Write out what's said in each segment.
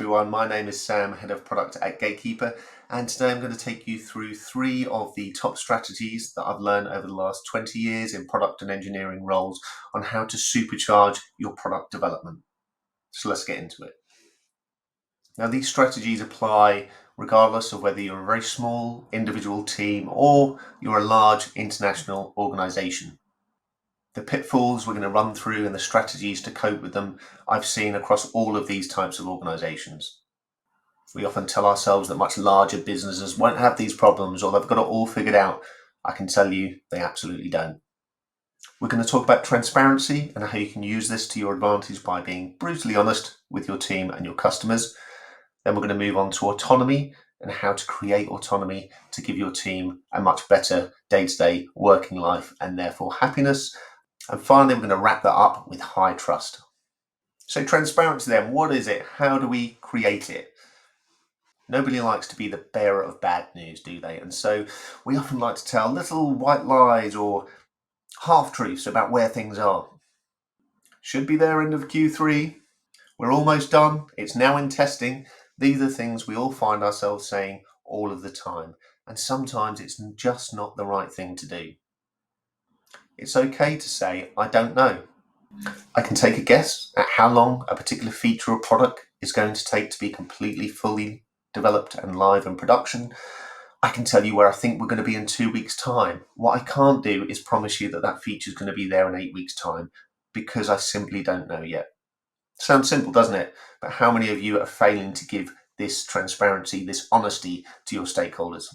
everyone, my name is Sam, Head of Product at Gatekeeper, and today I'm going to take you through 3 of the top strategies that I've learned over the last 20 years in product and engineering roles on how to supercharge your product development. So let's get into it. Now these strategies apply regardless of whether you're a very small individual team or you're a large international organization. The pitfalls we're going to run through and the strategies to cope with them I've seen across all of these types of organizations. We often tell ourselves that much larger businesses won't have these problems or they've got it all figured out. I can tell you they absolutely don't. We're going to talk about transparency and how you can use this to your advantage by being brutally honest with your team and your customers. Then we're going to move on to autonomy and how to create autonomy to give your team a much better day-to-day working life and therefore happiness. And finally, we're going to wrap that up with high trust. So transparency then, what is it? How do we create it? Nobody likes to be the bearer of bad news, do they? And so we often like to tell little white lies or half-truths about where things are. Should be there end of Q3. We're almost done. It's now in testing. These are things we all find ourselves saying all of the time. And sometimes it's just not the right thing to do. It's okay to say, I don't know. I can take a guess at how long a particular feature or product is going to take to be completely, fully developed and live in production. I can tell you where I think we're going to be in 2 weeks' time. What I can't do is promise you that that feature is going to be there in 8 weeks' time because I simply don't know yet. Sounds simple, doesn't it? But how many of you are failing to give this transparency, this honesty to your stakeholders?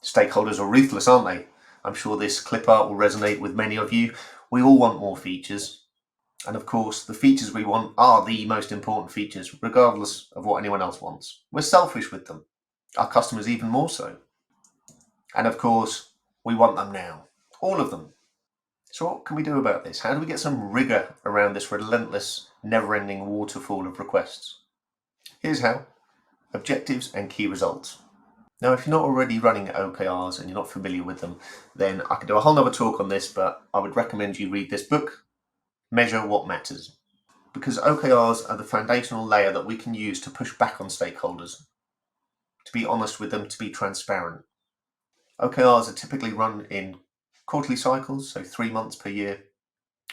Stakeholders are ruthless, aren't they? I'm sure this clip art will resonate with many of you. We all want more features. And of course, the features we want are the most important features, regardless of what anyone else wants. We're selfish with them. Our customers even more so. And of course, we want them now. All of them. So what can we do about this? How do we get some rigor around this relentless, never-ending waterfall of requests? Here's how. Objectives and key results. Now, if you're not already running OKRs and you're not familiar with them, then I could do a whole nother talk on this, but I would recommend you read this book, Measure What Matters, because OKRs are the foundational layer that we can use to push back on stakeholders, to be honest with them, to be transparent. OKRs are typically run in quarterly cycles, so 3 months per year,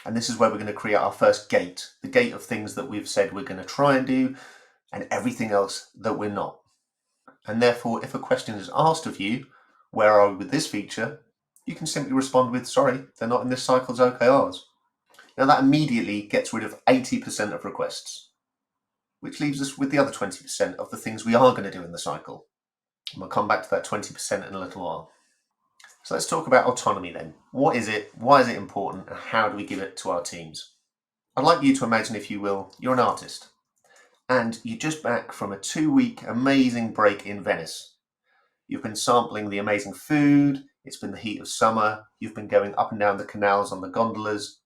and this is where we're going to create our first gate, the gate of things that we've said we're going to try and do, and everything else that we're not. And therefore, if a question is asked of you, where are we with this feature? You can simply respond with, sorry, they're not in this cycle's OKRs. Now that immediately gets rid of 80% of requests, which leaves us with the other 20% of the things we are going to do in the cycle. And we'll come back to that 20% in a little while. So let's talk about autonomy then. What is it? Why is it important? And how do we give it to our teams? I'd like you to imagine, if you will, you're an artist. And you're just back from a 2-week amazing break in Venice. You've been sampling the amazing food, it's been the heat of summer, you've been going up and down the canals on the gondolas,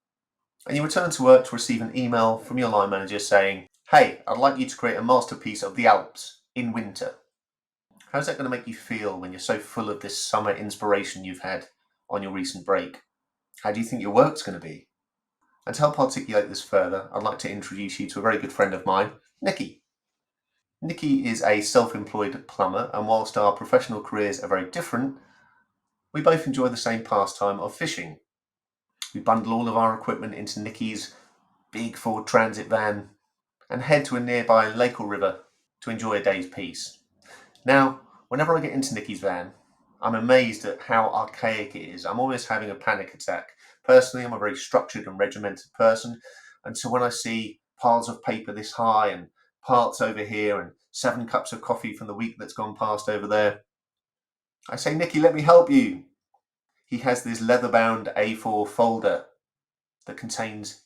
and you return to work to receive an email from your line manager saying, hey, I'd like you to create a masterpiece of the Alps in winter. How's that going to make you feel when you're so full of this summer inspiration you've had on your recent break? How do you think your work's going to be? And to help articulate this further, I'd like to introduce you to a very good friend of mine, Nikki. Nikki is a self-employed plumber, and whilst our professional careers are very different, we both enjoy the same pastime of fishing. We bundle all of our equipment into Nikki's big Ford Transit van and head to a nearby lake or river to enjoy a day's peace. Now, whenever I get into Nikki's van, I'm amazed at how archaic it is. I'm almost having a panic attack. Personally, I'm a very structured and regimented person, and so when I see piles of paper this high and parts over here and 7 cups of coffee from the week that's gone past over there, I say, Nikki, let me help you. He has this leather-bound A4 folder that contains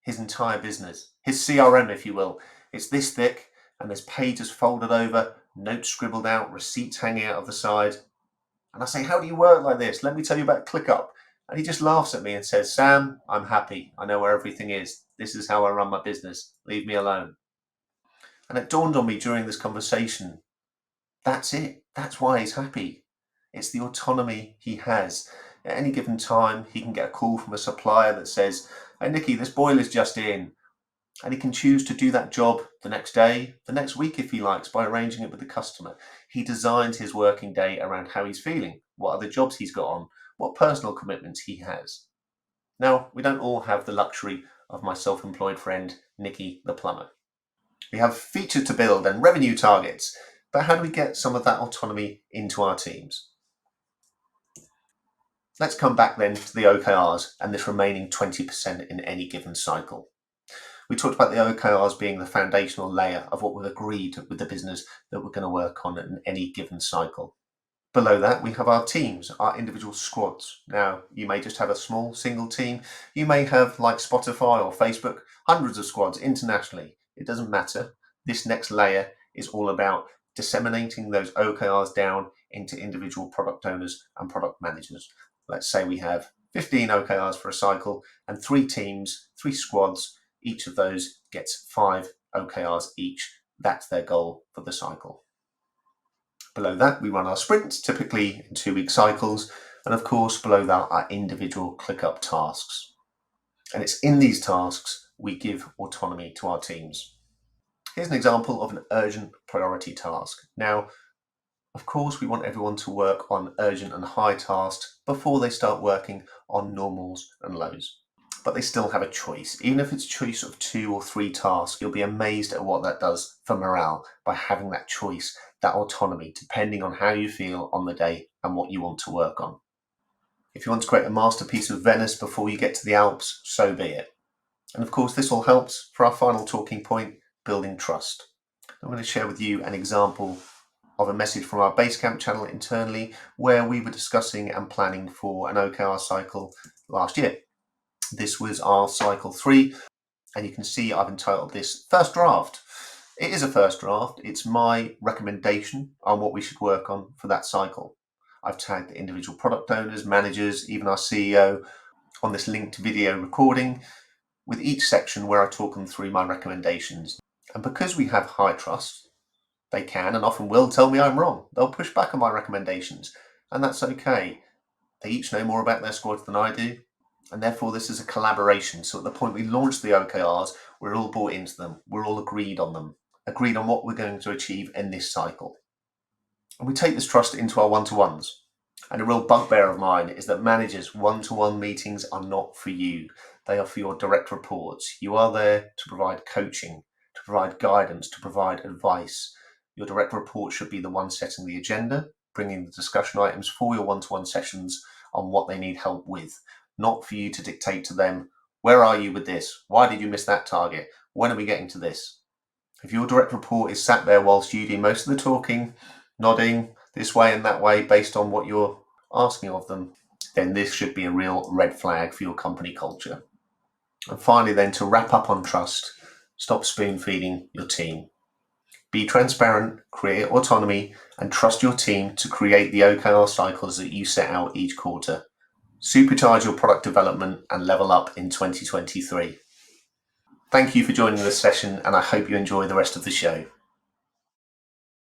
his entire business, his CRM, if you will. It's this thick, and there's pages folded over, notes scribbled out, receipts hanging out of the side. And I say, how do you work like this? Let me tell you about ClickUp. And he just laughs at me and says, Sam, I'm happy. I know where everything is. This is how I run my business. Leave me alone. And it dawned on me during this conversation, that's it. That's why he's happy. It's the autonomy he has. At any given time, he can get a call from a supplier that says, hey, Nikki, this boiler's just in. And he can choose to do that job the next day, the next week if he likes, by arranging it with the customer. He designs his working day around how he's feeling, what other jobs he's got on, what personal commitments he has. Now, we don't all have the luxury of my self-employed friend, Nikki the plumber. We have features to build and revenue targets, but how do we get some of that autonomy into our teams? Let's come back then to the OKRs and this remaining 20% in any given cycle. We talked about the OKRs being the foundational layer of what we've agreed with the business that we're going to work on in any given cycle. Below that, we have our teams, our individual squads. Now, you may just have a small single team. You may have, like Spotify or Facebook, hundreds of squads internationally. It doesn't matter. This next layer is all about disseminating those OKRs down into individual product owners and product managers. Let's say we have 15 OKRs for a cycle and 3 teams, 3 squads. Each of those gets 5 OKRs each. That's their goal for the cycle. Below that, we run our sprints, typically in 2-week cycles. And of course, below that are individual ClickUp tasks. And it's in these tasks we give autonomy to our teams. Here's an example of an urgent priority task. Now, of course, we want everyone to work on urgent and high tasks before they start working on normals and lows. But they still have a choice. Even if it's a choice of 2 or 3 tasks, you'll be amazed at what that does for morale by having that choice, that autonomy, depending on how you feel on the day and what you want to work on. If you want to create a masterpiece of Venice before you get to the Alps, so be it. And of course, this all helps for our final talking point, building trust. I'm going to share with you an example of a message from our Basecamp channel internally where we were discussing and planning for an OKR cycle last year. This was our cycle 3, and you can see I've entitled this First Draft. It is a first draft. It's my recommendation on what we should work on for that cycle. I've tagged the individual product owners, managers, even our CEO on this linked video recording with each section where I talk them through my recommendations. And because we have high trust, they can and often will tell me I'm wrong. They'll push back on my recommendations, and that's okay. They each know more about their squads than I do, and therefore this is a collaboration. So at the point we launch the OKRs, we're all bought into them. We're all agreed on them, agreed on what we're going to achieve in this cycle. And we take this trust into our one-to-ones. And a real bugbear of mine is that managers' one-to-one meetings are not for you. They are for your direct reports. You are there to provide coaching, to provide guidance, to provide advice. Your direct report should be the one setting the agenda, bringing the discussion items for your one-to-one sessions on what they need help with, not for you to dictate to them, where are you with this? Why did you miss that target? When are we getting to this? If your direct report is sat there whilst you do most of the talking, nodding this way and that way based on what you're asking of them, then this should be a real red flag for your company culture. And finally then, to wrap up on trust, stop spoon feeding your team. Be transparent, create autonomy, and trust your team to create the OKR cycles that you set out each quarter. Supercharge your product development and level up in 2023. Thank you for joining this session, and I hope you enjoy the rest of the show.